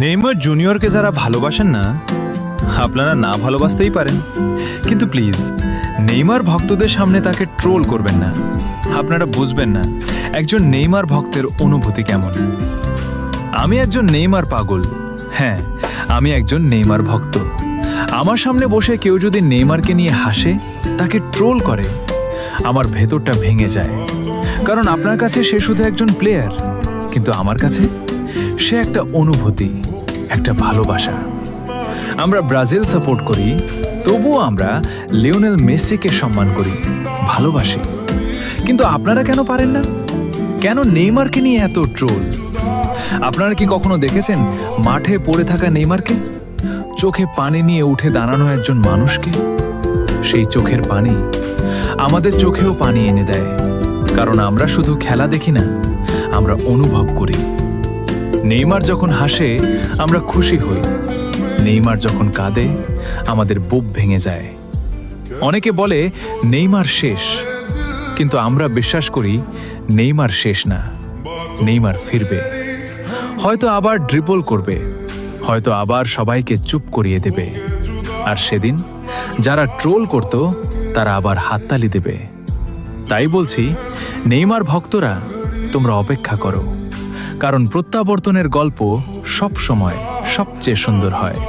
Neymar জুনিয়রকে যারা ভালোবাসেন না, আপনারা না ভালোবাসতেই পারেন, কিন্তু প্লিজ নেইমার ভক্তদের সামনে তাকে ট্রোল করবেন না। আপনারা বুঝবেন না একজন নেইমার ভক্তের অনুভূতি কেমন। আমি একজন নেইমার পাগল। হ্যাঁ, আমি একজন নেইমার ভক্ত। আমার সামনে বসে কেউ যদি নেইমারকে নিয়ে হাসে, তাকে ট্রোল করে, আমার ভেতরটা ভেঙে যায়। কারণ আপনার কাছে সে শুধু একজন প্লেয়ার, কিন্তু আমার কাছে সে একটা অনুভূতি, একটা ভালোবাসা। আমরা ব্রাজিল সাপোর্ট করি, তবুও আমরা লিওনেল মেসিকে সম্মান করি, ভালোবাসি। কিন্তু আপনারা কেন পারেন না? কেন নেইমারকে নিয়ে এত ট্রোল? আপনারা কি কখনো দেখেছেন মাঠে পড়ে থাকা নেইমারকে? চোখে পানি নিয়ে উঠে দাঁড়ানো একজন মানুষকে? সেই চোখের পানি আমাদের চোখেও পানি এনে দেয়। কারণ আমরা শুধু খেলা দেখি না, আমরা অনুভব করি। নেইমার যখন হাসে আমরা খুশি হই, নেইমার যখন কাঁদে আমাদের বুক ভেঙে যায়। অনেকে বলে নেইমার শেষ, কিন্তু আমরা বিশ্বাস করি নেইমার শেষ না, নেইমার ফিরবে। হয়তো আবার ড্রিবল করবে, হয়তো আবার সবাইকে চুপ করিয়ে দেবে। আর সেদিন যারা ট্রোল করত তারা আবার হাততালি দেবে। তাই বলছি, নেইমার ভক্তরা, তোমরা অপেক্ষা করো, কারণ প্রত্যাবর্তনের গল্প সব সময় সবচেয়ে সুন্দর হয়।